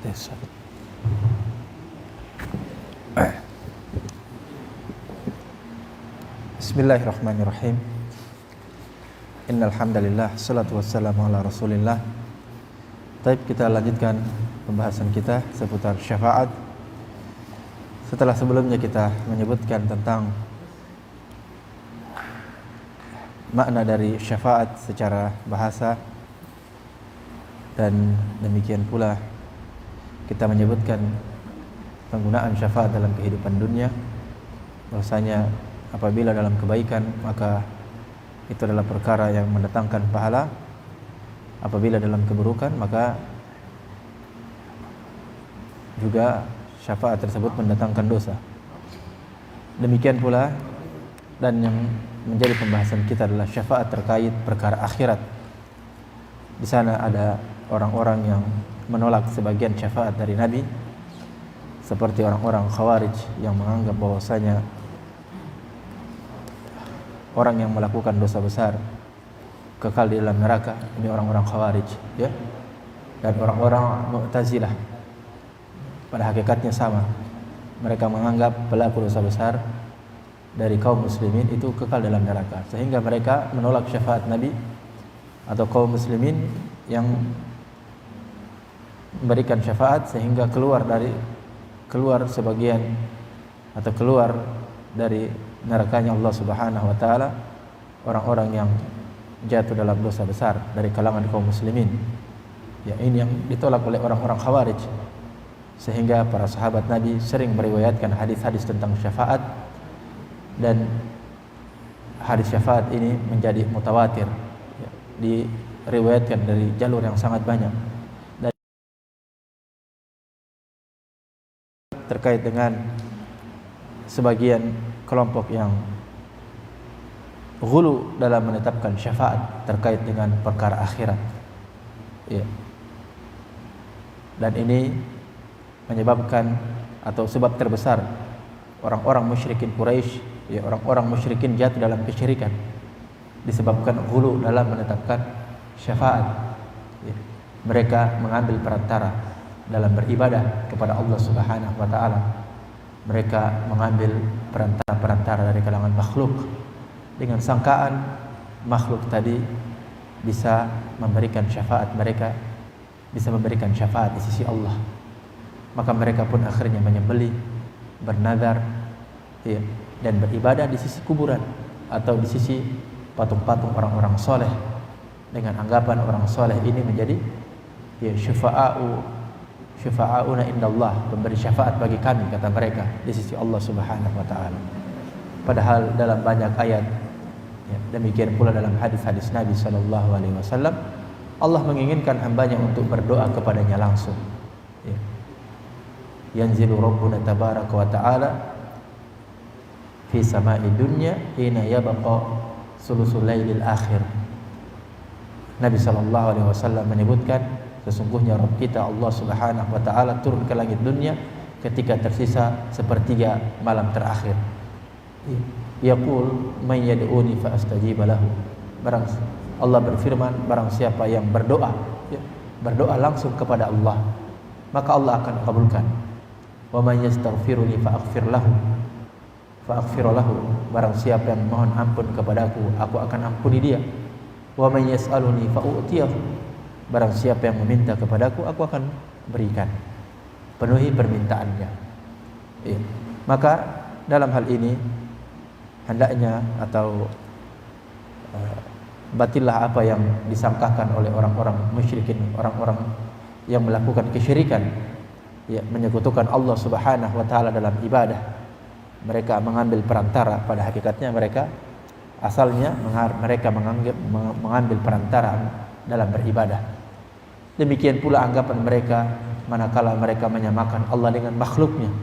Yes. Bismillahirrahmanirrahim. Innal hamdalillah, salatu wassalamu ala Rasulillah. Baik, kita lanjutkan pembahasan kita seputar syafaat. Setelah sebelumnya kita menyebutkan tentang makna dari syafaat secara bahasa, dan demikian pula kita menyebutkan penggunaan syafaat dalam kehidupan dunia, bahwasanya apabila dalam kebaikan maka itu adalah perkara yang mendatangkan pahala, apabila dalam keburukan maka juga syafaat tersebut mendatangkan dosa. Demikian pula, dan yang menjadi pembahasan kita adalah syafaat terkait perkara akhirat. Di sana ada orang-orang yang menolak sebagian syafaat dari Nabi, seperti orang-orang Khawarij yang menganggap bahwasanya orang yang melakukan dosa besar kekal di dalam neraka. Ini orang-orang Khawarij, ya. Dan orang-orang Mu'tazilah pada hakikatnya sama. Mereka menganggap pelaku dosa besar dari kaum muslimin itu kekal dalam neraka, sehingga mereka menolak syafaat Nabi atau kaum muslimin yang memberikan syafaat, sehingga keluar sebagian atau keluar dari nerakanya Allah Subhanahu wa taala orang-orang yang jatuh dalam dosa besar dari kalangan kaum muslimin. Ya, ini yang ditolak oleh orang-orang Khawarij, sehingga para sahabat Nabi sering meriwayatkan hadis-hadis tentang syafaat, dan hadis syafaat ini menjadi mutawatir, ya, diriwayatkan dari jalur yang sangat banyak. Dan terkait dengan sebagian kelompok yang ghulu dalam menetapkan syafaat terkait dengan perkara akhirat, ya. Dan ini menyebabkan atau sebab terbesar orang-orang musyrikin Quraisy, ya, orang-orang musyrikin jatuh dalam kesyirikan disebabkan ghulu dalam menetapkan syafaat, ya. Mereka mengambil perantara dalam beribadah kepada Allah Subhanahu wa taala. Mereka mengambil perantara dari kalangan makhluk dengan sangkaan makhluk tadi bisa memberikan syafaat, mereka bisa memberikan syafaat di sisi Allah. Maka mereka pun akhirnya menyembelih, bernazar, ya, dan beribadah di sisi kuburan atau di sisi patung-patung orang-orang soleh, dengan anggapan orang soleh ini menjadi, ya, syufa'auna indallah, pemberi syafaat bagi kami, kata mereka, di sisi Allah Subhanahu wa taala. Padahal dalam banyak ayat, ya, demikian pula dalam hadis-hadis Nabi sallallahu alaihi wasallam, Allah menginginkan hambanya untuk berdoa kepadanya langsung, ya. Yanzilu rabbuna tabaraka wa ta'ala fi sama'i dunya hina yabqa sulusul lailil akhir. Nabi sallallahu alaihi wasallam menyebutkan, sesungguhnya Rabb kita Allah Subhanahu wa taala turun ke langit dunia ketika tersisa sepertiga malam terakhir. Yaqul may yad'uni fa astajib lahu. Allah berfirman, barang siapa yang berdoa, ya, berdoa langsung kepada Allah, maka Allah akan kabulkan. Wa may yastaghfiruni fa aghfir lahu. Barang siapa yang mohon ampun kepadaku, aku akan ampuni dia. Wa may yas'aluni fa u'tiyahu. Barang siapa yang meminta kepadaku, aku akan berikan. Penuhi permintaannya, ya. Maka dalam hal ini hendaknya atau batillah apa yang disangkakan oleh orang-orang musyrikin, orang-orang yang melakukan kesyirikan, ya, menyekutukan Allah Subhanahu wa taala dalam ibadah. Mereka mengambil perantara, pada hakikatnya mereka asalnya mereka mengambil perantara dalam beribadah. Demikian pula anggapan mereka manakala mereka menyamakan Allah dengan makhluknya,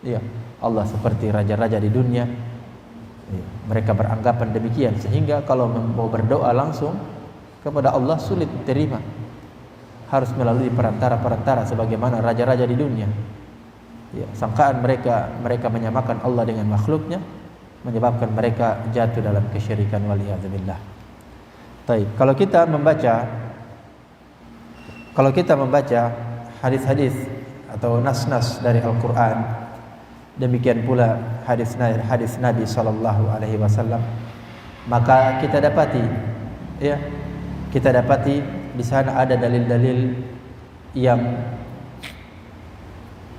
ya, Allah seperti raja-raja di dunia, ya. Mereka beranggapan demikian, sehingga kalau mau berdoa langsung kepada Allah sulit diterima, harus melalui perantara-perantara sebagaimana raja-raja di dunia, ya. Sangkaan mereka menyamakan Allah dengan makhluknya menyebabkan mereka jatuh dalam kesyirikan, waliyadzubillah. Baik, kalau kita membaca hadis-hadis atau nas-nas dari Al-Quran, demikian pula hadis Nabi sallallahu alaihi wasallam, maka kita dapati di sana ada dalil-dalil yang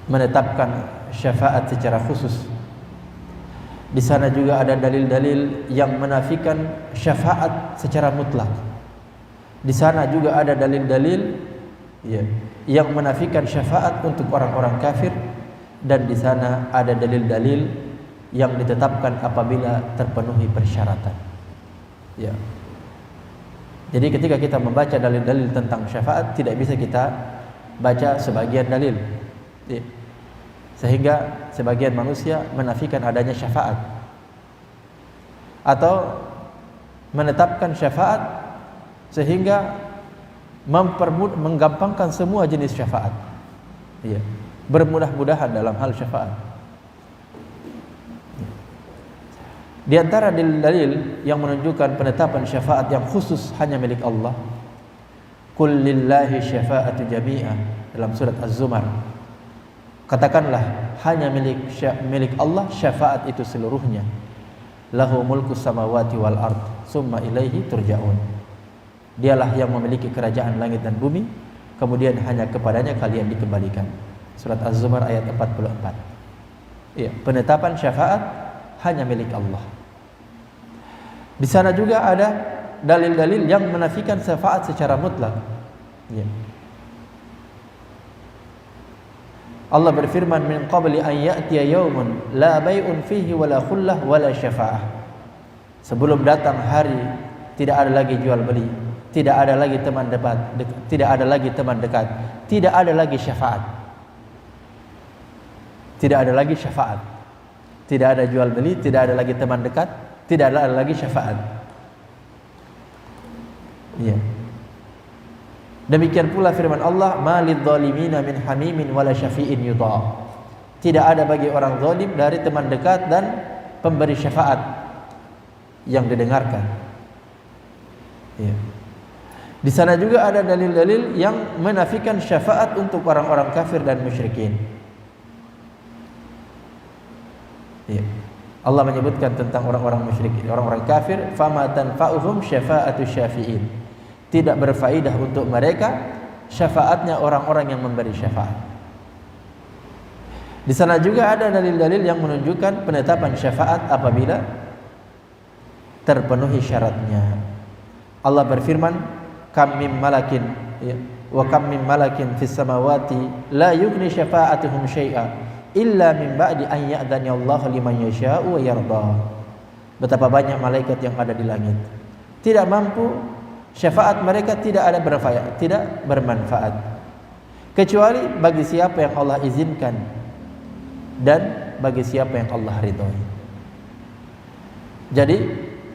menetapkan syafaat secara khusus. Di sana juga ada dalil-dalil yang menafikan syafaat secara mutlak. Di sana juga ada dalil-dalil yang menafikan syafaat untuk orang-orang kafir, dan di sana ada dalil-dalil yang ditetapkan apabila terpenuhi persyaratan. Ya. Jadi ketika kita membaca dalil-dalil tentang syafaat, tidak bisa kita baca sebagian dalil. Ya. Sehingga sebagian manusia menafikan adanya syafaat atau menetapkan syafaat sehingga menggampangkan semua jenis syafaat. Ya. Bermudah-mudahan dalam hal syafaat. Di antara dalil yang menunjukkan penetapan syafaat yang khusus hanya milik Allah, qul lillahi syafa'atu jami'ah, dalam surat Az-Zumar. Katakanlah hanya milik Allah syafaat itu seluruhnya. Lahu mulku samawati wal ard, summa ilaihi turja'un. Dialah yang memiliki kerajaan langit dan bumi, kemudian hanya kepadanya kalian dikembalikan. Surat Az-Zumar ayat 44. Iya, penetapan syafaat hanya milik Allah. Di sana juga ada dalil-dalil yang menafikan syafaat secara mutlak. Ya. Allah berfirman, min qabli an ya'tiya yawmun la bay'un fihi wala khullah wala syafa'ah. Sebelum datang hari tidak ada lagi jual beli, tidak ada lagi teman dekat, tidak ada lagi teman dekat, tidak ada lagi syafaat. Tidak ada lagi syafaat. Tidak ada jual beli, tidak ada lagi teman dekat, tidak ada lagi syafaat. Ya. Demikian pula firman Allah, malidh dhalimina min hamimin wala syafi'in yudha. Tidak ada bagi orang zalim dari teman dekat dan pemberi syafaat yang didengarkan. Ya. Di sana juga ada dalil-dalil yang menafikan syafaat untuk orang-orang kafir dan musyrikin. Ya. Allah menyebutkan tentang orang-orang musyrik, orang-orang kafir, fama tanfa'uhum syafa'atu syafi'in. Tidak berfaedah untuk mereka syafaatnya orang-orang yang memberi syafaat. Di sana juga ada dalil-dalil yang menunjukkan penetapan syafaat apabila terpenuhi syaratnya. Allah berfirman, kam mim malakin wa kam mim malakin fis samawati la yughni syafa'atuhum syai'a illa min ba'di an ya'dhana Allah liman yasha'u wa yarda. Betapa banyak malaikat yang ada di langit, tidak mampu, syafaat mereka tidak bermanfaat kecuali bagi siapa yang Allah izinkan dan bagi siapa yang Allah ridhoi. Jadi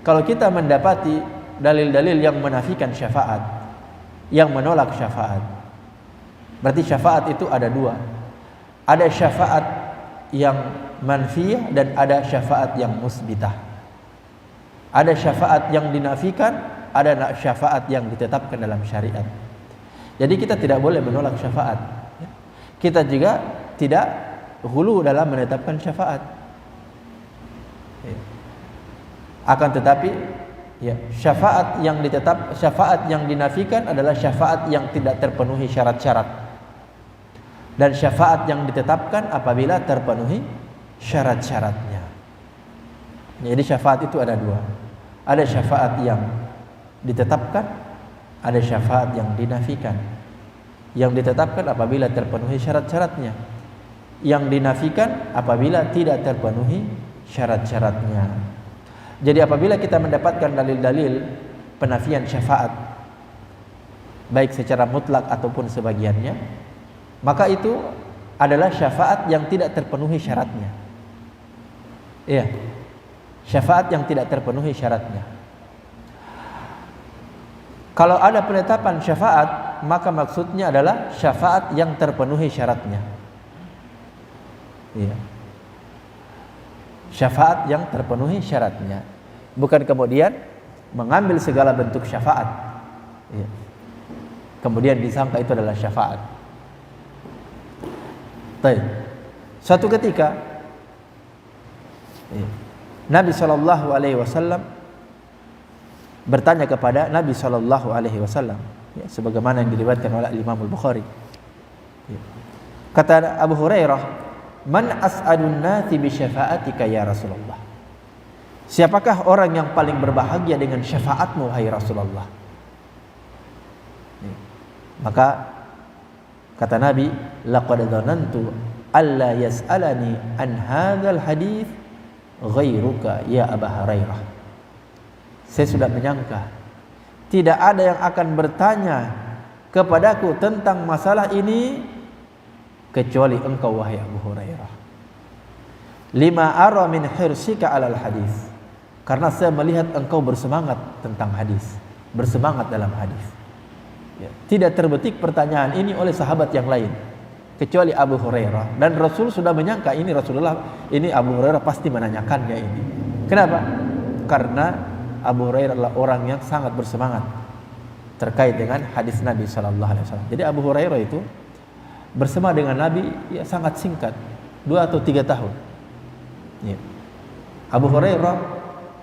kalau kita mendapati dalil-dalil yang menafikan syafaat, yang menolak syafaat, berarti syafaat itu ada dua. Ada syafaat yang manfiyah dan ada syafaat yang musbitah. Ada syafaat yang dinafikan, ada syafaat yang ditetapkan dalam syariat. Jadi kita tidak boleh menolak syafaat. Kita juga tidak hulu dalam menetapkan syafaat. Akan tetapi syafaat yang dinafikan adalah syafaat yang tidak terpenuhi syarat-syarat. Dan syafaat yang ditetapkan apabila terpenuhi syarat-syaratnya. Jadi syafaat itu ada dua. Ada syafaat yang ditetapkan, ada syafaat yang dinafikan. Yang ditetapkan apabila terpenuhi syarat-syaratnya. Yang dinafikan apabila tidak terpenuhi syarat-syaratnya. Jadi apabila kita mendapatkan dalil-dalil penafian syafaat, baik secara mutlak ataupun sebagiannya, maka itu adalah syafaat yang tidak terpenuhi syaratnya. Iya, syafaat yang tidak terpenuhi syaratnya. Kalau ada penetapan syafaat, maka maksudnya adalah syafaat yang terpenuhi syaratnya. Iya, syafaat yang terpenuhi syaratnya, bukan kemudian mengambil segala bentuk syafaat, iya, kemudian disangka itu adalah syafaat. Baik. Suatu ketika Nabi Shallallahu Alaihi Wasallam bertanya kepada Nabi Shallallahu Alaihi Wasallam, ya, sebagaimana yang diriwayatkan oleh Imam Al-Bukhari. Ya. Kata Abu Hurairah, "Man as'adun nasi bi syafa'atika ya Rasulullah?" Siapakah orang yang paling berbahagia dengan syafaatmu wahai Rasulullah? Ya. Maka kata Nabi, "Laqad dhanantu alla yas'alani an hadzal hadits ghairuka ya Abu Hurairah." Saya sudah menyangka tidak ada yang akan bertanya kepadaku tentang masalah ini kecuali engkau wahai Abu Hurairah. Lima ara min hirsika alal hadis, karena saya melihat engkau bersemangat tentang hadis, bersemangat dalam hadis. Ya, tidak terbetik pertanyaan ini oleh sahabat yang lain kecuali Abu Hurairah, dan Rasul sudah menyangka ini Abu Hurairah pasti menanyakannya ini. Kenapa? Karena Abu Hurairah adalah orang yang sangat bersemangat terkait dengan hadis Nabi Sallallahu Alaihi Wasallam. Jadi Abu Hurairah itu bersama dengan Nabi ya sangat singkat, 2 atau 3 tahun. Ya. Abu Hurairah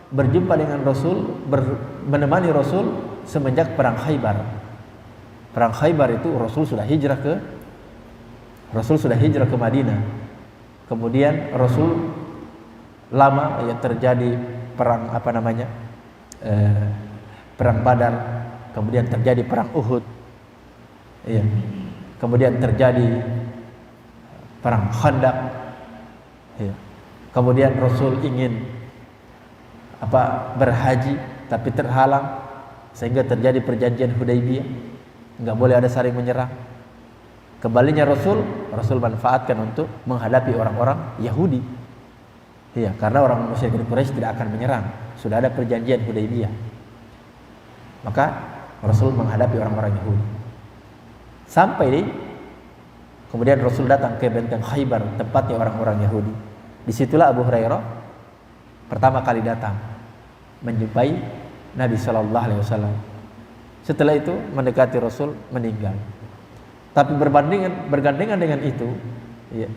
berjumpa dengan Rasul, menemani Rasul semenjak perang Khaybar. Perang Khaybar itu Rasul sudah hijrah ke Madinah. Kemudian Rasul lama ya terjadi perang perang Badar, kemudian terjadi perang Uhud, ya. Kemudian terjadi perang Khandaq, ya. Kemudian Rasul ingin berhaji tapi terhalang sehingga terjadi perjanjian Hudaybiyah, nggak boleh ada saling menyerang. Kembalinya Rasul manfaatkan untuk menghadapi orang-orang Yahudi, ya, karena orang musyrikin Quraisy tidak akan menyerang. Sudah ada perjanjian Hudaybiyah. Maka Rasul menghadapi orang-orang Yahudi. Kemudian Rasul datang ke benteng Khaybar, tempatnya orang-orang Yahudi. Disitulah Abu Hurairah pertama kali datang menjumpai Nabi Sallallahu Alaihi Wasallam. Setelah itu mendekati Rasul, meninggal. Tapi bergandengan dengan itu, ya,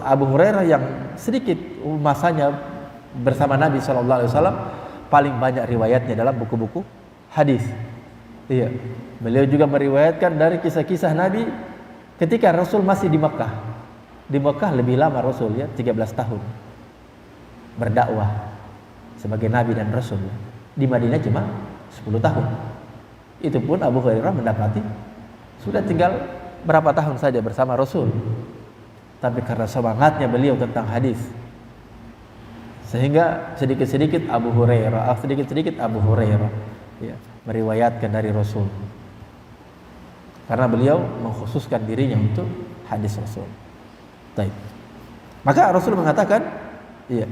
Abu Hurairah yang sedikit masanya bersama Nabi Sallallahu Alaihi Wasallam paling banyak riwayatnya dalam buku-buku hadis. Iya, beliau juga meriwayatkan dari kisah-kisah Nabi ketika Rasul masih di Mekah. Di Mekah lebih lama Rasul, ya, 13 tahun berdakwah sebagai Nabi dan Rasul. Di Madinah cuma 10 tahun. Itu pun Abu Hurairah mendapati sudah tinggal berapa tahun saja bersama Rasul. Tapi karena semangatnya beliau tentang hadis, sehingga sedikit-sedikit Abu Hurairah ya, meriwayatkan dari Rasul. Karena beliau mengkhususkan dirinya untuk hadis Rasul. Baik. Maka Rasul mengatakan, iya,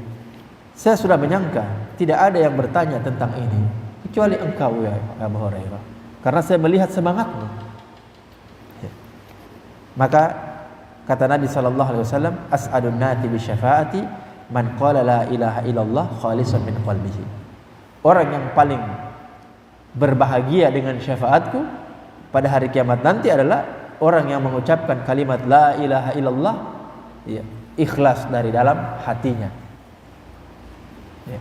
saya sudah menyangka tidak ada yang bertanya tentang ini kecuali engkau ya Abu Hurairah, karena saya melihat semangatmu. Ya. Maka kata Nabi Sallallahu Alaihi Wasallam, as'adun nati bi syafaati man qala la ilaha illallah khalisan min qalbihi. Orang yang paling berbahagia dengan syafaatku pada hari kiamat nanti adalah orang yang mengucapkan kalimat la ilaha illallah, ya, ikhlas dari dalam hatinya. Ya.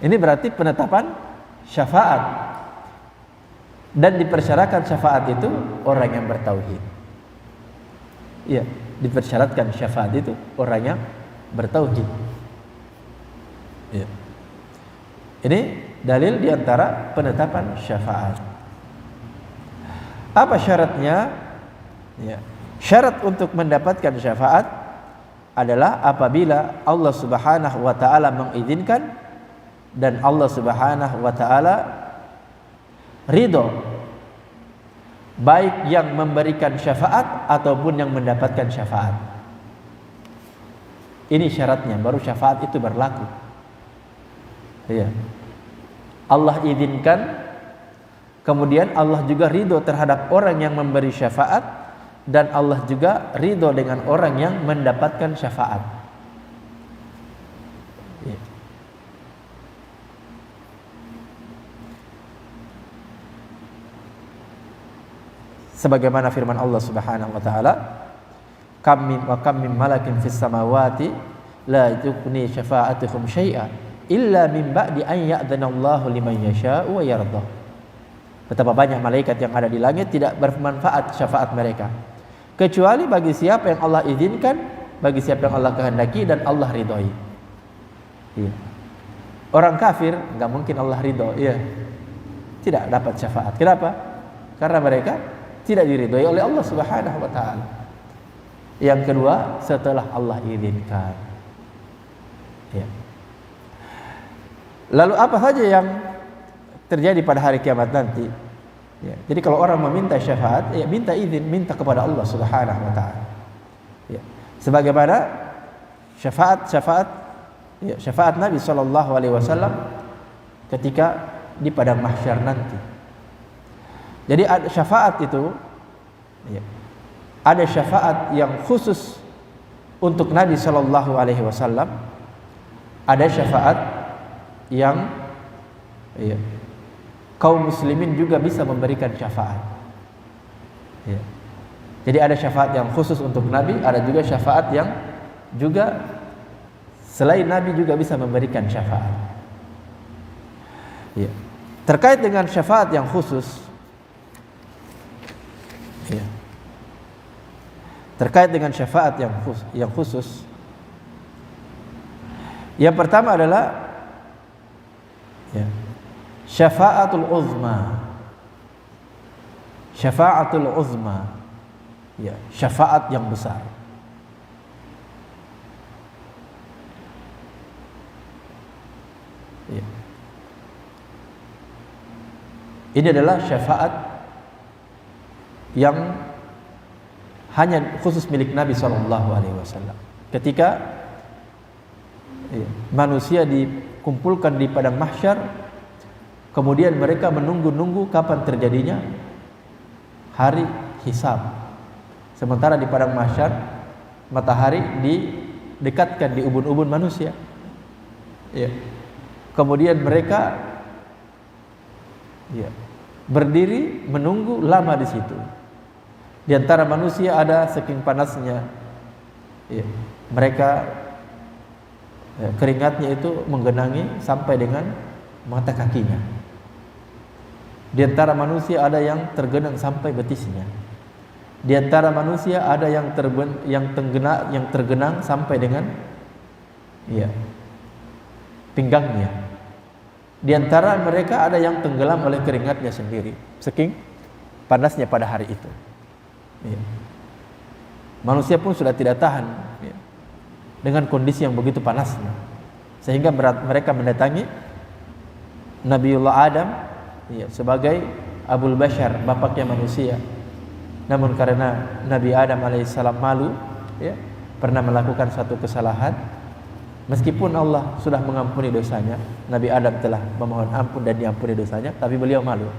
Ini berarti penetapan syafaat, dan dipersyaratkan syafaat itu orang yang bertauhid. Ya, dipersyaratkan syafaat itu orang yang bertauhid. Ya. Ini dalil diantara penetapan syafaat. Apa syaratnya? Ya. Syarat untuk mendapatkan syafaat adalah apabila Allah Subhanahu wa taala mengizinkan dan Allah Subhanahu wa taala ridho, baik yang memberikan syafaat ataupun yang mendapatkan syafaat. Ini syaratnya, baru syafaat itu berlaku. Ya. Allah izinkan, kemudian Allah juga ridho terhadap orang yang memberi syafaat, dan Allah juga ridho dengan orang yang mendapatkan syafaat. Ya. Sebagaimana firman Allah Subhanahu wa taala, kam min malakin fis samawati la tughni syafa'atuhum syai'a illa min ba'di an ya'dhanallahu liman yasha'u wa yarda. Betapa banyak malaikat yang ada di langit tidak bermanfaat syafaat mereka kecuali bagi siapa yang Allah izinkan, bagi siapa yang Allah kehendaki dan Allah ridhoi. Iya. Orang kafir enggak mungkin Allah ridho, iya. Tidak dapat syafaat. Kenapa? Karena mereka tidak diridhoi oleh Allah Subhanahu wa taala. Yang kedua, setelah Allah izinkan. Ya. Lalu apa saja yang terjadi pada hari kiamat nanti? Ya. Jadi kalau orang meminta syafaat, ya minta izin, minta kepada Allah Subhanahu wa taala. Ya. Sebagaimana syafaat Nabi sallallahu alaihi wasallam ketika di padang mahsyar nanti. Jadi ada syafaat itu, ya, ada syafaat yang khusus untuk Nabi sallallahu alaihi wasallam, ada syafaat yang, ya, kaum muslimin juga bisa memberikan syafaat. Ya. Jadi ada syafaat yang khusus untuk Nabi, ada juga syafaat yang juga selain Nabi juga bisa memberikan syafaat. Ya. Terkait dengan syafaat yang khusus, ya. Terkait dengan syafaat yang khusus, yang pertama adalah, ya, syafaatul uzma. Syafaatul uzma, ya, syafaat yang besar. Ya. Ini adalah syafaat yang hanya khusus milik Nabi SAW. Ketika, ya, manusia dikumpulkan di padang mahsyar, kemudian mereka menunggu-nunggu kapan terjadinya hari hisab. Sementara di padang mahsyar matahari didekatkan di ubun-ubun manusia. Ya. Kemudian mereka, ya, berdiri menunggu lama di situ. Di antara manusia ada saking panasnya, ya, mereka, ya, keringatnya itu menggenangi sampai dengan mata kakinya. Di antara manusia ada yang tergenang sampai betisnya. Di antara manusia ada yang tergenang sampai dengan, ya, pinggangnya. Di antara mereka ada yang tenggelam oleh keringatnya sendiri, saking panasnya pada hari itu. Ya. Manusia pun sudah tidak tahan, ya, dengan kondisi yang begitu panasnya, sehingga mereka mendatangi Nabiullah Adam, ya, sebagai Abul Bashar, bapaknya manusia. Namun karena Nabi Adam alaihissalam malu, ya, pernah melakukan suatu kesalahan, meskipun Allah sudah mengampuni dosanya, Nabi Adam telah memohon ampun dan diampuni dosanya, tapi beliau malu.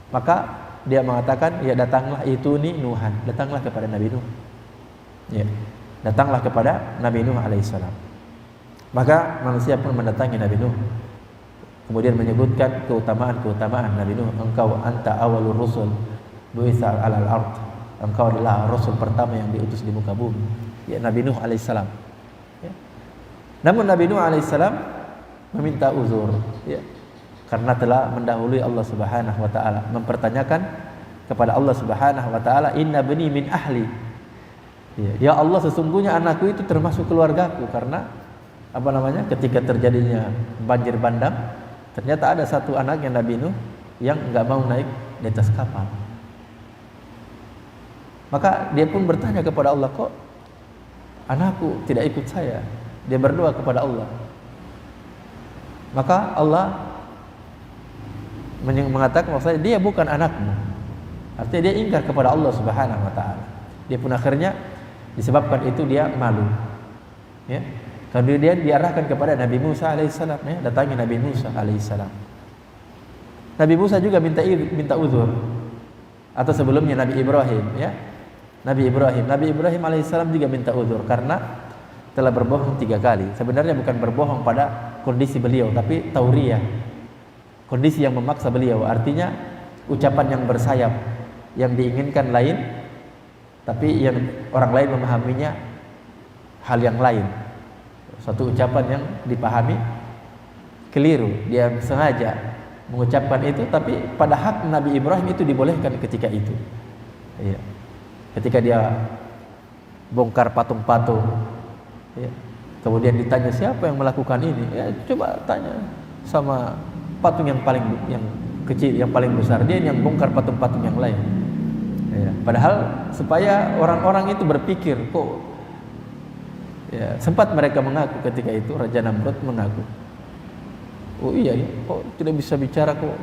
Maka dia mengatakan, ya, datanglah ituni Nuhan, datanglah kepada Nabi Nuh. Ya, datanglah kepada Nabi Nuh alaihissalam. Maka manusia pun mendatangi Nabi Nuh. Kemudian menyebutkan keutamaan Nabi Nuh. Engkau anta awalur rusul bu'itsa 'alal ard. Engkau adalah rasul pertama yang diutus di muka bumi. Ya, Nabi Nuh alaihissalam. Ya. Namun Nabi Nuh alaihissalam meminta uzur, ya, karena telah mendahului Allah Subhanahu wa taala, mempertanyakan kepada Allah Subhanahu wa taala, inna bani min ahli. Ya Allah, sesungguhnya anakku itu termasuk keluargaku. Karena ketika terjadinya banjir bandang, ternyata ada satu anaknya Nabi Nuh yang enggak mau naik di atas kapal. Maka dia pun bertanya kepada Allah, kok anakku tidak ikut saya? Dia berdoa kepada Allah. Maka Allah mengatakan bahwa dia bukan anakmu. Artinya dia ingkar kepada Allah Subhanahu wa taala. Dia pun akhirnya disebabkan itu dia malu. Ya. Kemudian diarahkan kepada Nabi Musa alaihissalam, ya, datangi Nabi Musa alaihissalam. Nabi Musa juga minta uzur. Atau sebelumnya Nabi Ibrahim, ya. Nabi Ibrahim alaihissalam juga minta uzur karena telah berbohong 3 kali. Sebenarnya bukan berbohong pada kondisi beliau, tapi tauriyah, kondisi yang memaksa beliau. Artinya ucapan yang bersayap, yang diinginkan lain, tapi yang orang lain memahaminya hal yang lain. Suatu ucapan yang dipahami keliru, dia sengaja mengucapkan itu, tapi pada hak Nabi Ibrahim itu dibolehkan ketika itu. Ya. Ketika dia bongkar patung-patung, ya. Kemudian ditanya siapa yang melakukan ini, ya coba tanya sama patung yang paling yang kecil, yang paling besar, dia yang bongkar patung-patung yang lain. Ya. Padahal supaya orang-orang itu berpikir, kok ya, sempat mereka mengaku ketika itu, Raja Namrud mengaku, oh iya, kok tidak bisa bicara kok.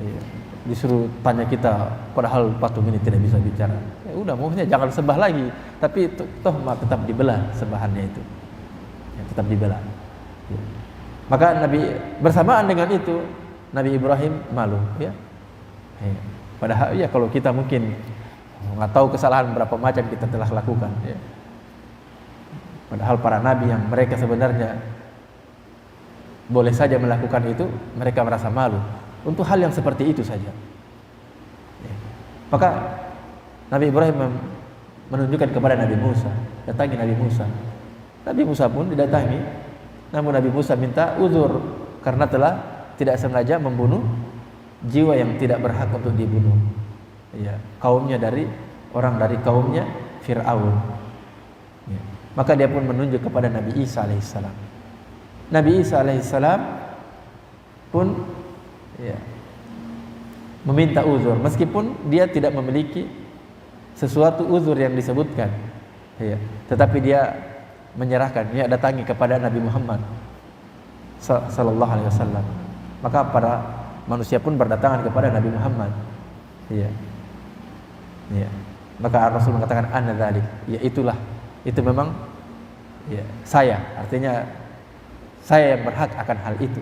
Ya. Disuruh tanya kita, padahal patung ini tidak bisa bicara. Ya udah, maksudnya jangan sembah lagi, tapi toh tetap dibelah sembahannya itu. Ya, tetap dibelah. Ya. Maka Nabi bersamaan dengan itu Nabi Ibrahim malu, ya. Ya. Padahal ya kalau kita mungkin nggak tahu kesalahan berapa macam kita telah lakukan, ya. Padahal para nabi yang mereka sebenarnya boleh saja melakukan itu, mereka merasa malu untuk hal yang seperti itu saja. Ya. Maka Nabi Ibrahim menunjukkan kepada Nabi Musa, datangi Nabi Musa. Nabi Musa pun didatangi, namun Nabi Musa minta uzur karena telah tidak sengaja membunuh jiwa yang tidak berhak untuk dibunuh. Ya, kaumnya orang dari kaumnya Fir'aun. Ya. Maka dia pun menunjuk kepada Nabi Isa alaihissalam. Nabi Isa alaihissalam pun ya, meminta uzur meskipun dia tidak memiliki sesuatu uzur yang disebutkan, ya, tetapi dia menyerahkan, dia datangi kepada Nabi Muhammad sallallahu alaihi wasallam. Maka para manusia pun berdatangan kepada Nabi Muhammad, ya. Ya. Maka Rasul mengatakan ana dzalik, ya itulah, itu memang ya saya, artinya saya yang berhak akan hal itu.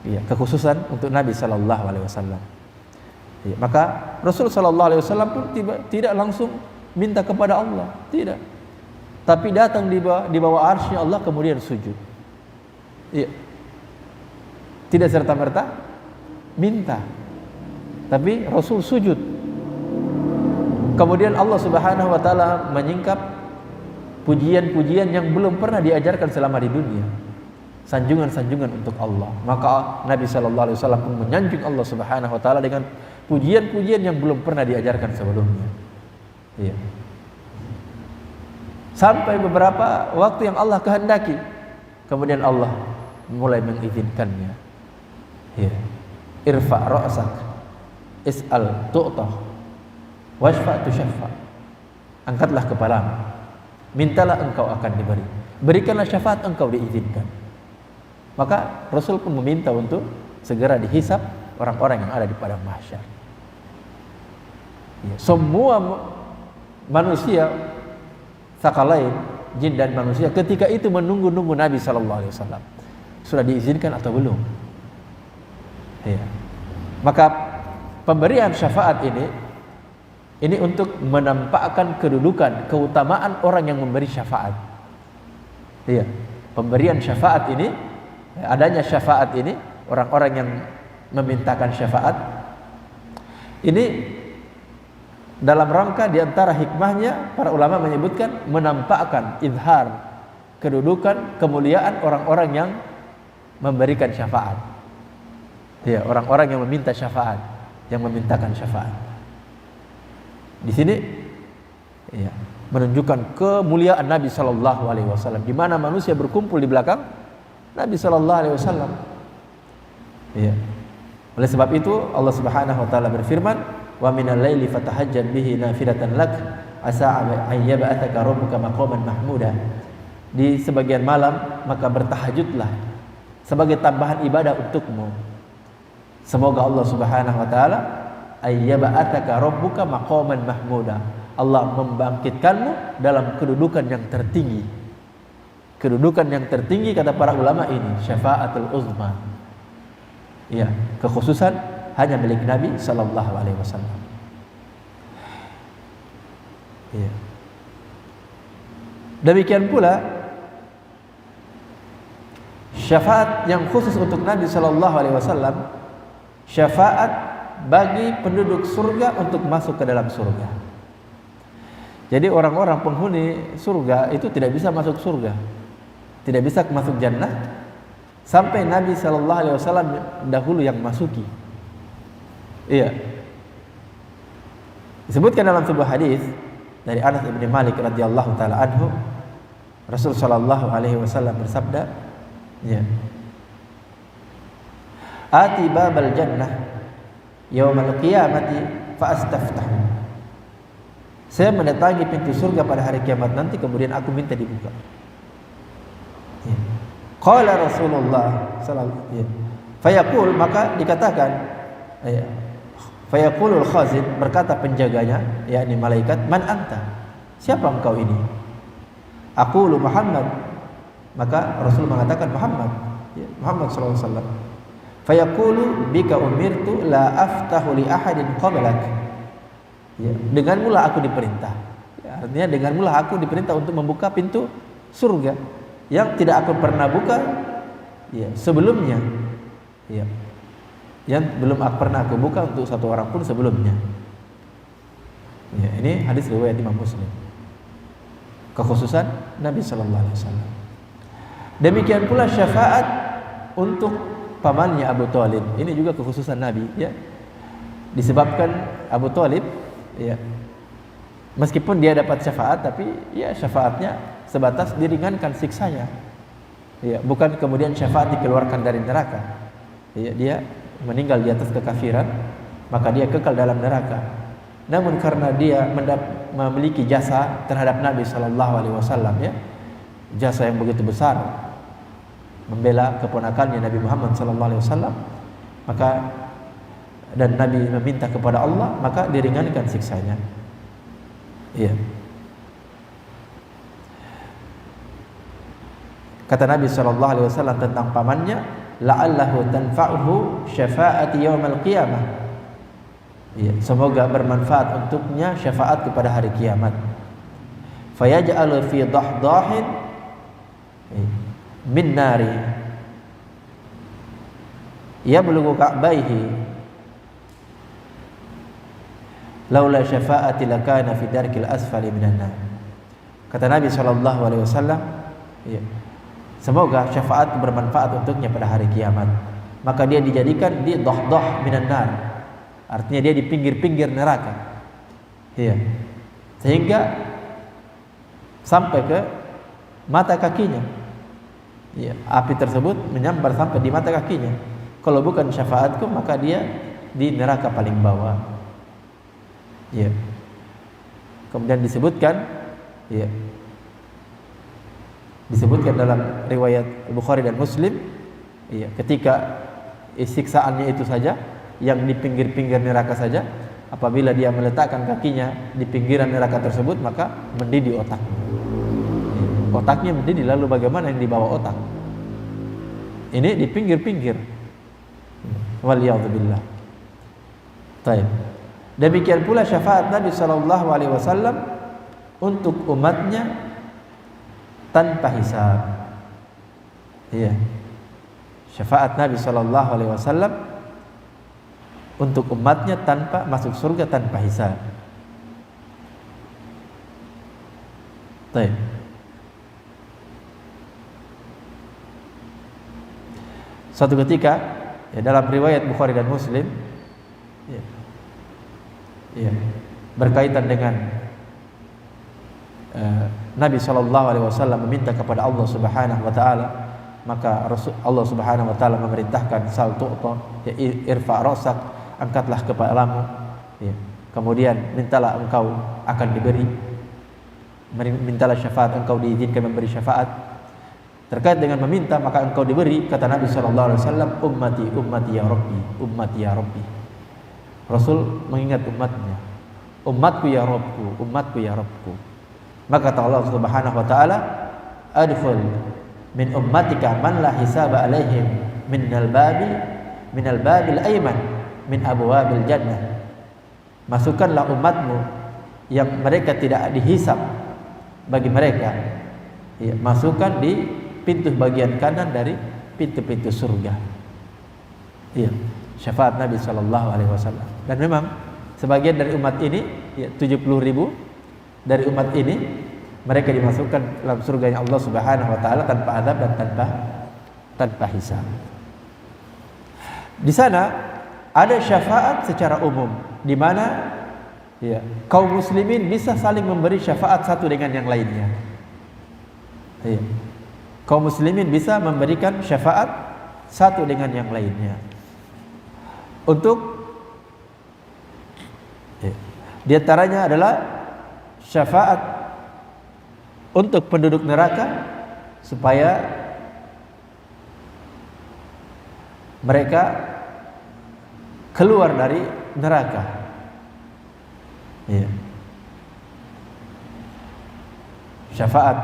Ya, kekhususan untuk Nabi sallallahu alaihi wasallam. Ya, maka Rasul sallallahu alaihi wasallam pun tidak langsung minta kepada Allah, tidak. Tapi datang di bawah arsy Allah kemudian sujud. Ya. Tidak serta-merta minta, tapi Rasul sujud. Kemudian Allah Subhanahu wa taala menyingkap pujian-pujian yang belum pernah diajarkan selama di dunia. Sanjungan-sanjungan untuk Allah. Maka Nabi sallallahu alaihi wasallam pun menyanjung Allah Subhanahu wa taala dengan pujian-pujian yang belum pernah diajarkan sebelumnya. Iya. Sampai beberapa waktu yang Allah kehendaki, kemudian Allah mulai mengizinkannya. Ya. Irfa ra'sak, is'al tu'tah, washfa tushaffa. Angkatlah kepalamu, mintalah engkau akan diberi, berikanlah syafaat engkau diizinkan. Maka Rasul pun meminta untuk segera dihisab orang-orang yang ada di padang mahsyar. Ya, semua manusia sakalain, jin dan manusia ketika itu menunggu-nunggu Nabi sallallahu alaihi wasallam. Sudah diizinkan atau belum? Ya. Maka pemberian syafaat ini untuk menampakkan kedudukan, keutamaan orang yang memberi syafaat. Iya. Pemberian syafaat ini, adanya syafaat ini, orang-orang yang memintakan syafaat ini dalam rangka diantara hikmahnya para ulama menyebutkan menampakkan izhar kedudukan, kemuliaan orang-orang yang memberikan syafaat. Ya, orang-orang yang meminta syafaat, yang memintakan syafaat. Di sini ya, menunjukkan kemuliaan Nabi sallallahu alaihi wasallam, di mana manusia berkumpul di belakang Nabi sallallahu alaihi wasallam. Ya. Oleh sebab itu Allah Subhanahu wa taala berfirman, "Wa minal laili fatahajjad bihi nafilatan lak, asa an yab'atsaka rabbuka maqaman mahmuda." Di sebagian malam maka bertahajudlah sebagai tambahan ibadah untukmu. Semoga Allah Subhanahu wa taala ayyaba'ataka rabbuka maqaman mahmuda. Allah membangkitkanmu dalam kedudukan yang tertinggi. Kedudukan yang tertinggi kata para ulama ini syafaatul uzma. Ya, kekhususan hanya milik Nabi sallallahu alaihi wasallam. Ya. Demikian pula syafaat yang khusus untuk Nabi sallallahu alaihi wasallam, syafaat bagi penduduk surga untuk masuk ke dalam surga. Jadi orang-orang penghuni surga itu tidak bisa masuk surga, tidak bisa masuk jannah sampai Nabi Shallallahu Alaihi Wasallam dahulu yang masuki. Iya. Disebutkan dalam sebuah hadis dari Anas bin Malik radhiyallahu taala anhu, Rasul Shallallahu Alaihi Wasallam bersabda, ya, Ati babal jannah yaumal qiyamati fa astaftah. Saya mendatangi pintu surga pada hari kiamat nanti, kemudian aku minta dibuka. Ya. Qala Rasulullah sallallahu alaihi wasallam, fayaqul, maka dikatakan, ya, fayaqulul khazin, berkata penjaganya, yakni malaikat, man anta? Siapa engkau ini? Aqulu Muhammad, maka Rasul mengatakan Muhammad, ya, Muhammad sallallahu alaihi wasallam. Fayaqulu bika umirtu la aftahu li ahadin qablak. Ya, denganmu lah aku diperintah. Ya, artinya denganmu lah aku diperintah untuk membuka pintu surga yang tidak aku pernah buka, ya, sebelumnya. Ya, yang belum pernah aku buka untuk satu orang pun sebelumnya. Ya, ini hadis riwayat Imam Muslim. Kekhususan Nabi Sallallahu Alaihi Wasallam. Demikian pula syafaat untuk pamannya Abu Thalib. Ini juga kekhususan Nabi, ya. Disebabkan Abu Thalib, ya, meskipun dia dapat syafaat, tapi ya syafaatnya sebatas diringankan siksanya. Ya, bukan kemudian syafaat dikeluarkan dari neraka. Ya, dia meninggal di atas kekafiran, maka dia kekal dalam neraka. Namun karena dia memiliki jasa terhadap Nabi Sallallahu Alaihi Wasallam, ya, jasa yang begitu besar, membela keponakannya Nabi Muhammad Sallallahu Alaihi Wasallam, maka dan Nabi meminta kepada Allah, maka diringankan siksanya. Iya. Kata Nabi Sallallahu Alaihi Wasallam tentang pamannya, la'allahu tanfa'uhu syafa'ati yaumal qiyamah. Ya, semoga bermanfaat untuknya syafaat pada hari kiamat. Fayaj'alu fi dahdahin min nari yablughu ka'baihi laula syafa'ati lakana fi darkil asfali minan nar. Kata Nabi sallallahu alaihi wasallam, ya, semoga syafaat bermanfaat untuknya pada hari kiamat. Maka dia dijadikan di dahdah minan nar. Artinya dia di pinggir-pinggir neraka. Iya. Sehingga sampai ke mata kakinya. Iya, api tersebut menyambar sampai di mata kakinya. Kalau bukan syafaatku, maka dia di neraka paling bawah. Iya. Kemudian disebutkan, iya, disebutkan dalam riwayat Bukhari dan Muslim, iya, ketika siksaannya itu saja, yang di pinggir-pinggir neraka saja, apabila dia meletakkan kakinya di pinggiran neraka tersebut, maka mendidih otaknya. Otaknya mendidih, lalu bagaimana yang di bawah otak? Ini di pinggir-pinggir. Waliyadzubillah. Baik. Demikian pula syafaat Nabi sallallahu alaihi wasallam untuk umatnya tanpa hisab. Iya. Syafaat Nabi sallallahu alaihi wasallam untuk umatnya tanpa masuk surga tanpa hisab. Baik. Suatu ketika, ya, dalam riwayat Bukhari dan Muslim, ya, ya, berkaitan dengan Nabi SAW meminta kepada Allah Subhanahu Wa Taala, maka Allah Subhanahu Wa Taala memerintahkan sal tu'ta, ya, irfa rasak, angkatlah kepalamu, ya, kemudian mintalah engkau akan diberi, mintalah syafaat engkau diizinkan memberi syafaat. Terkait dengan meminta maka engkau diberi, kata Nabi SAW, ummati ummati ya Rabbi, ummati ya Rabbi. Rasul mengingat umatnya, umatku ya Rabbku, umatku ya Rabbku. Maka kata Allah Subhanahu Wa Taala, adkhul min ummatika man la hisaba alaihim minal babil ayman min abwabil jannah. Masukkanlah umatmu yang mereka tidak dihisab bagi mereka, ya, masukkan di pintu bagian kanan dari pintu-pintu surga. Iya, syafaat Nabi sallallahu alaihi wasallam. Dan memang sebagian dari umat ini, ya, 70.000 dari umat ini, mereka dimasukkan dalam surganya Allah Subhanahu wa taala tanpa azab dan tanpa hisab. Di sana ada syafaat secara umum, di mana ya, kaum muslimin bisa saling memberi syafaat satu dengan yang lainnya. Ya. Kaum muslimin bisa memberikan syafaat satu dengan yang lainnya. Untuk ya, di antaranya adalah syafaat untuk penduduk neraka supaya mereka keluar dari neraka. Ya. Syafaat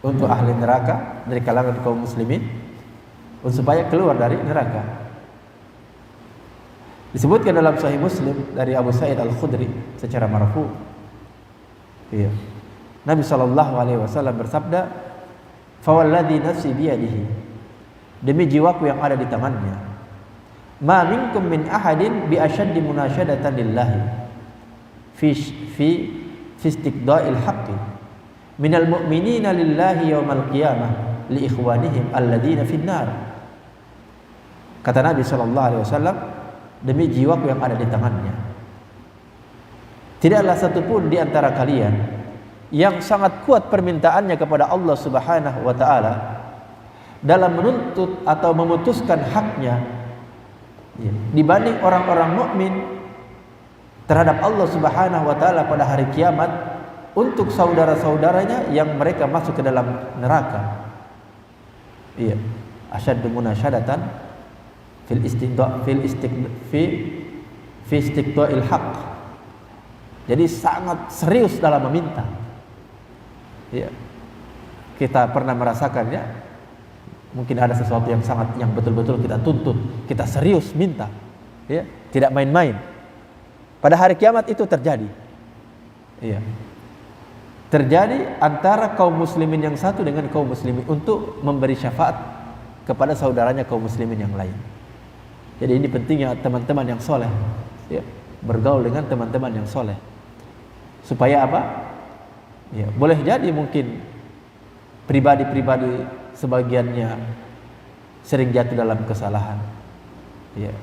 untuk ahli neraka dari kalangan kaum muslimin supaya keluar dari neraka. Disebutkan dalam Sahih Muslim dari Abu Sa'id Al-Khudri secara marfu. Ya. Nabi SAW bersabda, "Fawalladzi nafsi biyadihi." Demi jiwaku yang ada di tangannya. "Ma minkum min ahadin bi ashaddi munasyadatan lillahi fi istiqda'il haqqi minal mu'minina lillahi yaumal qiyamah li ikhwanihim alladziina fin nar." Kata Nabi SAW, demi jiwaku yang ada di tangannya, tidaklah satupun di antara kalian yang sangat kuat permintaannya kepada Allah Subhanahu wa taala dalam menuntut atau memutuskan haknya dibanding orang-orang mukmin terhadap Allah Subhanahu wa taala pada hari kiamat untuk saudara-saudaranya yang mereka masuk ke dalam neraka. Iya, asyaddu munasyadatan fi istiqda'il haqq. Jadi sangat serius dalam meminta. Ya. Kita pernah merasakannya. Mungkin ada sesuatu yang betul-betul kita tuntut, kita serius minta, ya, tidak main-main. Pada hari kiamat itu terjadi. Iya. Terjadi antara kaum muslimin yang satu dengan kaum muslimin untuk memberi syafaat kepada saudaranya kaum muslimin yang lain. Jadi ini pentingnya teman-teman yang soleh, ya, bergaul dengan teman-teman yang soleh. Supaya apa? Ya, boleh jadi mungkin pribadi-pribadi sebagiannya sering jatuh dalam kesalahan, ya,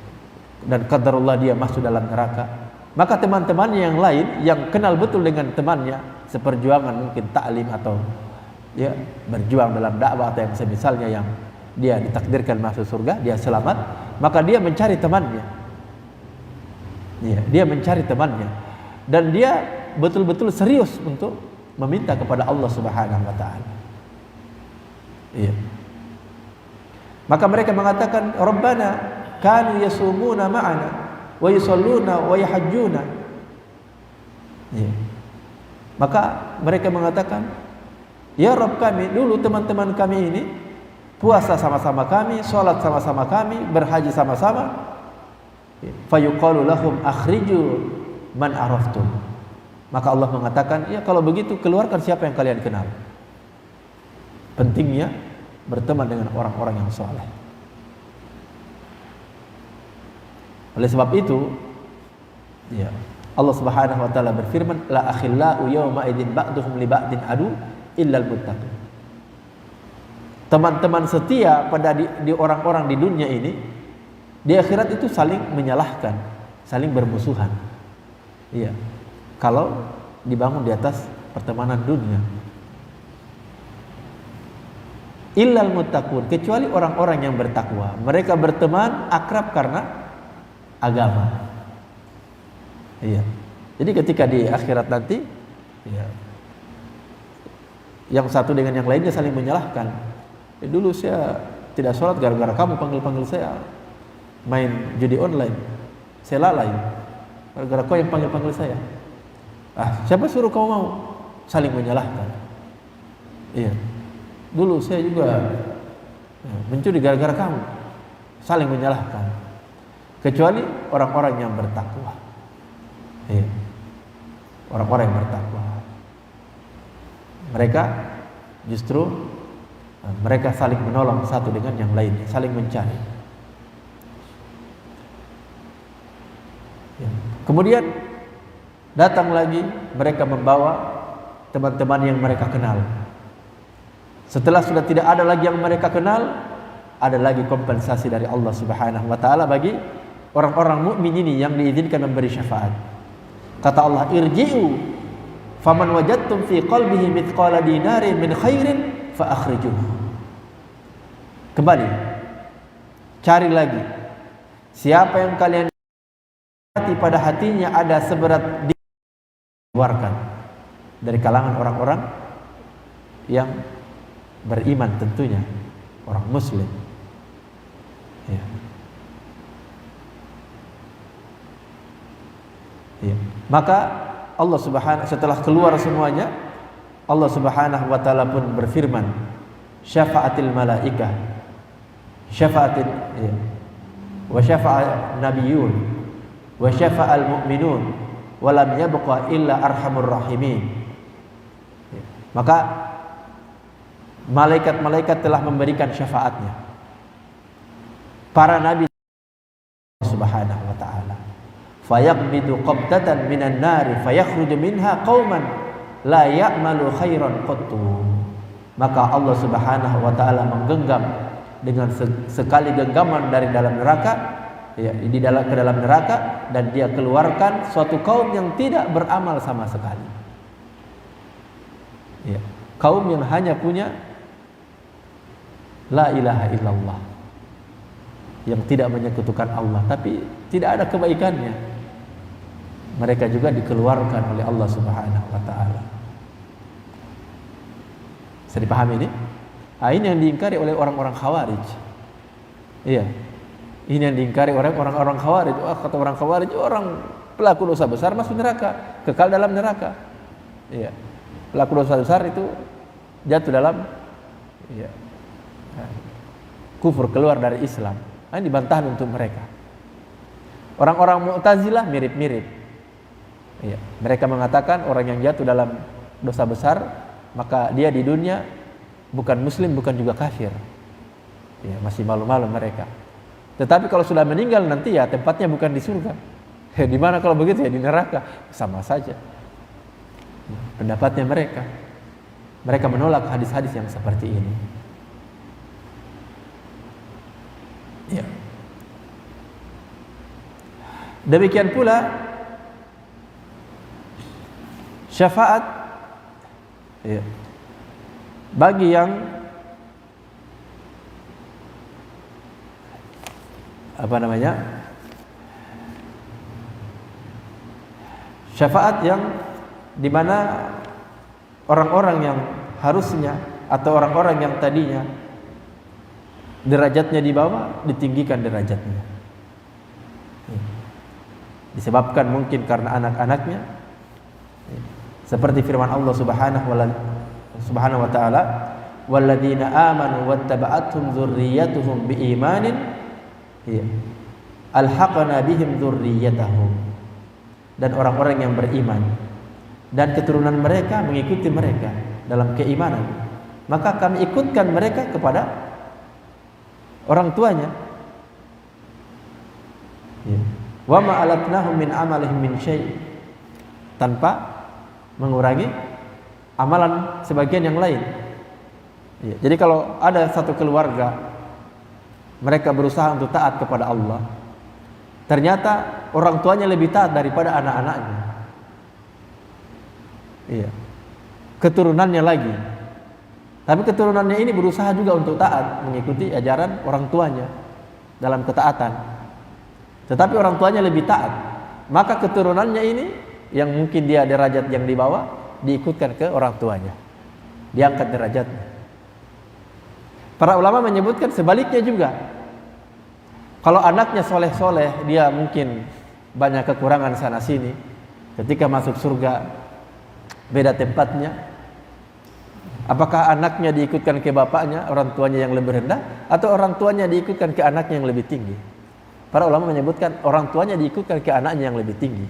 dan qadarullah dia masuk dalam neraka. Maka teman-temannya yang lain yang kenal betul dengan temannya, seperjuangan mungkin taklim atau ya berjuang dalam dakwah atau yang semisalnya, yang dia ditakdirkan masuk surga, dia selamat, maka dia mencari temannya. Ya, dia mencari temannya dan dia betul-betul serius untuk meminta kepada Allah Subhanahu wa taala. Iya. Maka mereka mengatakan, "Rabbana kanu yasumuna ma'ana wa yusalluna wa yahajjuna." Iya. Maka mereka mengatakan, "Ya Rabb kami, dulu teman-teman kami ini puasa sama-sama kami, salat sama-sama kami, berhaji sama-sama." Fayuqalu lahum akhriju man araftum. Maka Allah mengatakan, "Ya kalau begitu keluarkan siapa yang kalian kenal." Pentingnya berteman dengan orang-orang yang saleh. Oleh sebab itu, ya, Allah Subhanahu wa taala berfirman, "La akhillau yawma idzin ba'duhum li ba'din adu illal muttaqin." Teman-teman setia pada di orang-orang di dunia ini, di akhirat itu saling menyalahkan, saling bermusuhan. Iya. Kalau dibangun di atas pertemanan dunia. Illal muttaqun, kecuali orang-orang yang bertakwa. Mereka berteman akrab karena agama. Iya. Jadi ketika di akhirat nanti, ya, yang satu dengan yang lainnya saling menyalahkan. Dulu saya tidak sholat gara-gara kamu panggil-panggil saya main judi online. Saya lalai gara-gara kau yang panggil-panggil saya. Siapa suruh kau mau? Saling menyalahkan. Iya. Dulu saya juga mencuri gara-gara kamu. Saling menyalahkan. Kecuali orang-orang yang bertakwa. Iya. Orang-orang yang bertakwa. Mereka justru mereka saling menolong satu dengan yang lainnya, saling mencari. Ya. Kemudian Datang lagi mereka membawa teman-teman yang mereka kenal. Setelah sudah tidak ada lagi yang mereka kenal, ada lagi kompensasi dari Allah Subhanahu wa taala bagi orang-orang mukmin ini yang diizinkan memberi syafaat. Kata Allah, irji'u faman wajadtum fi qalbihi mithqala dinarin min khairin fa akhrijuhu. Kembali, cari lagi. Siapa yang kalian hati pada hatinya ada seberat dikeluarkan dari kalangan orang-orang yang beriman, tentunya orang muslim. Ya. Ya. Maka Allah setelah keluar semuanya, Allah Subhanahu wa taala pun berfirman, syafa'atil malaikah, syafa'atil ya, wa syafa'al nabiyyun, wa syafa'al mu'minun, wa lam yabqa illa arhamur rahimin. Ya. Maka malaikat-malaikat telah memberikan syafaatnya. Para nabi Subhanahu wa taala. Fayaqbidu qabdatan minan nari fayakhruju minha qauman la ya'malu khairan qattu. Maka Allah Subhanahu wa taala menggenggam dengan sekali genggaman dari dalam neraka, ya, ke dalam neraka, dan dia keluarkan suatu kaum yang tidak beramal sama sekali. Ya, kaum yang hanya punya la ilaha illallah, yang tidak menyekutukan Allah, tapi tidak ada kebaikannya. Mereka juga dikeluarkan oleh Allah Subhanahu wa taala. Bisa dipahami ini? Ini yang diingkari oleh orang-orang Khawarij. Iya. Ini yang diingkari oleh orang-orang Khawarij. Kata orang Khawarij, orang pelaku dosa besar masuk neraka, kekal dalam neraka. Iya. Pelaku dosa besar itu jatuh dalam kufur, keluar dari Islam. Ini dibantahan untuk mereka. Orang-orang Mu'tazilah mirip-mirip. Ya, mereka mengatakan orang yang jatuh dalam dosa besar, maka dia di dunia bukan muslim, bukan juga kafir. Ya, masih malu-malu mereka. Tetapi kalau sudah meninggal nanti ya tempatnya bukan di surga. Ya, di mana kalau begitu? Ya di neraka. Sama saja. Pendapatnya mereka. Mereka menolak hadis-hadis yang seperti ini. Ya. Demikian pula syafaat ya, bagi yang syafaat yang dimana orang-orang yang harusnya atau orang-orang yang tadinya derajatnya di bawah ditinggikan derajatnya, disebabkan mungkin karena anak-anaknya, seperti firman Allah Subhanahu wa taala, walladzina amanu wattaba'athum dzurriyyatuhum biimanin alhaqna bihim dzurriyyatahum. Dan orang-orang yang beriman dan keturunan mereka mengikuti mereka dalam keimanan, maka kami ikutkan mereka kepada orang tuanya. Wa ma alatnahum min amalihim min syai', tanpa mengurangi amalan sebagian yang lain. Ya, jadi kalau ada satu keluarga mereka berusaha untuk taat kepada Allah, ternyata orang tuanya lebih taat daripada anak-anaknya. Iya. Keturunannya lagi. Tapi keturunannya ini berusaha juga untuk taat, mengikuti ajaran orang tuanya dalam ketaatan. Tetapi orang tuanya lebih taat, maka keturunannya ini yang mungkin dia derajat yang di bawah diikutkan ke orang tuanya, diangkat derajatnya. Para ulama menyebutkan sebaliknya juga. Kalau anaknya soleh-soleh, dia mungkin banyak kekurangan sana sini, ketika masuk surga beda tempatnya. Apakah anaknya diikutkan ke bapaknya, orang tuanya yang lebih rendah, atau orang tuanya diikutkan ke anaknya yang lebih tinggi? Para ulama menyebutkan orang tuanya diikutkan ke anaknya yang lebih tinggi.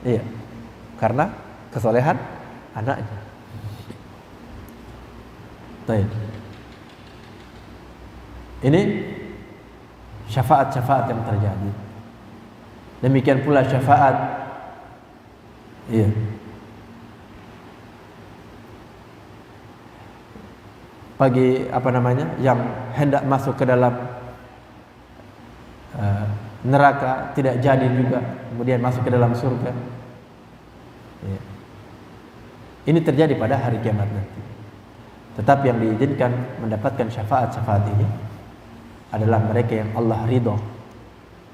Iya, karena kesolehan anaknya. Baik. Ini syafaat-syafaat yang terjadi. Demikian pula syafaat Iya. Bagi yang hendak masuk ke dalam neraka tidak jadi juga, kemudian masuk ke dalam surga. Ya. Ini terjadi pada hari kiamat nanti. Tetapi yang diizinkan mendapatkan syafaat ini adalah mereka yang Allah ridho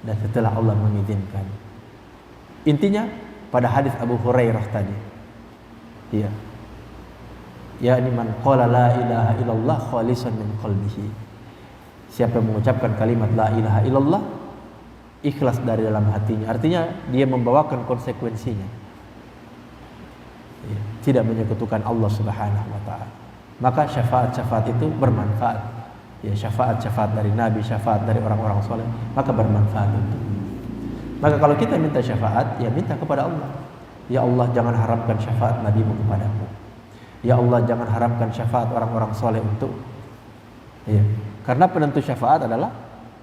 dan setelah Allah mengizinkan. Intinya pada hadis Abu Hurairah tadi, ya, yakni man qala la ilaha illallah khalisan min qalbihi. Siapa yang mengucapkan kalimat la ilaha illallah ikhlas dari dalam hatinya, artinya dia membawakan konsekuensinya, ya, tidak menyekutukan Allah Subhanahu wa taala, maka syafaat itu bermanfaat. Ya, syafaat dari Nabi, syafaat dari orang-orang soleh, maka bermanfaat untuk. Maka kalau kita minta syafaat, ya minta kepada Allah. Ya Allah, jangan haramkan syafaat Nabi-Mu kepadaku. Ya Allah, jangan haramkan syafaat orang-orang soleh untuk. Ya, karena penentu syafaat adalah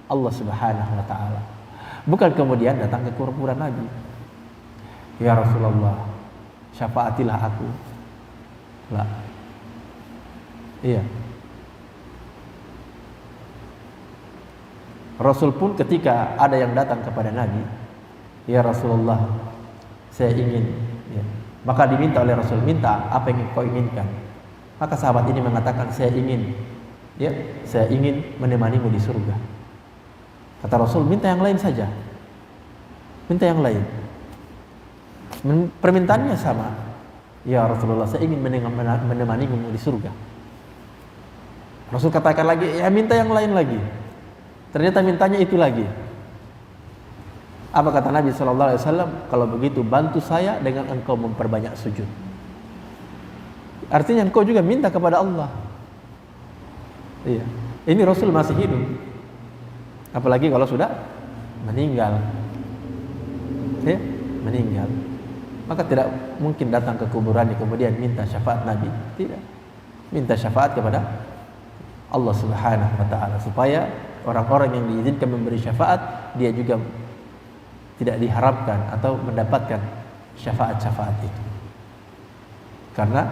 Allah Subhanahu wa taala. Bukan kemudian datang ke kuburan Nabi. Ya Rasulullah, syafaatilah aku. Lah. Iya. Rasul pun ketika ada yang datang kepada Nabi, ya Rasulullah, saya ingin, ya. Maka diminta oleh Rasul, minta apa yang kau inginkan. Maka sahabat ini mengatakan, saya ingin menemanimu di surga. Kata Rasul, minta yang lain saja, minta yang lain. Permintaannya sama, ya Rasulullah, saya ingin menemanimu di surga. Rasul katakan lagi, ya minta yang lain lagi. Ternyata mintanya itu lagi. Apa kata Nabi SAW? Kalau begitu bantu saya dengan engkau memperbanyak sujud. Artinya engkau juga minta kepada Allah. Iya. Ini Rasul masih hidup. Apalagi kalau sudah meninggal. Ya, meninggal. Maka tidak mungkin datang ke kuburan kemudian minta syafaat Nabi. Tidak. Minta syafaat kepada Allah Subhanahu wa taala supaya orang-orang yang diizinkan memberi syafaat dia juga tidak diharapkan atau mendapatkan syafaat itu. Karena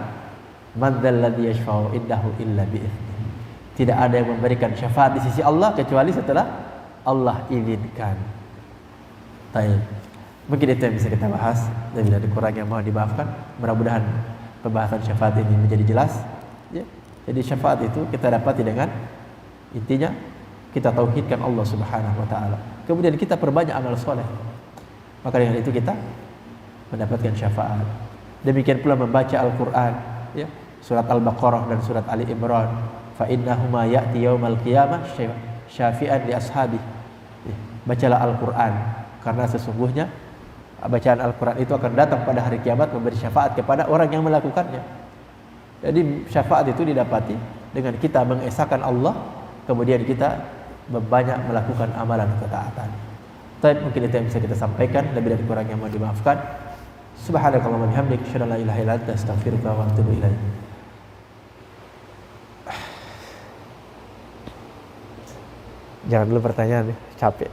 man dzalladzi yashfa'u indahu illa bi'idznih. Tidak ada yang memberikan syafaat di sisi Allah kecuali setelah Allah izinkan. Baik. Mungkin itu yang bisa kita bahas. Dan bila ada kurang yang mohon dimaafkan. Mudah-mudahan pembahasan syafaat ini menjadi jelas. Ya. Jadi syafaat itu kita dapati dengan intinya kita tauhidkan Allah Subhanahu wa taala. Kemudian kita perbanyak amal soleh. Maka dengan itu kita mendapatkan syafaat. Demikian pula membaca Al-Qur'an, ya, surat Al-Baqarah dan surat Ali Imran. Fa innahuma ya'ti yaumal qiyamah syafi'an li ashabi. Ya, bacalah Al-Qur'an karena sesungguhnya bacaan Al-Qur'an itu akan datang pada hari kiamat memberi syafaat kepada orang yang melakukannya. Jadi syafaat itu didapati dengan kita mengesahkan Allah, kemudian kita banyak melakukan amalan ketaatan. Baik, mungkin itu yang bisa kita sampaikan. Lebih dari kurangnya mohon dimaafkan. Subhanakallahumma wa bihamdika asyhadu an la ilaha illa anta astaghfiruka wa atubu ilaik. Jangan dulu pertanyaan, capek.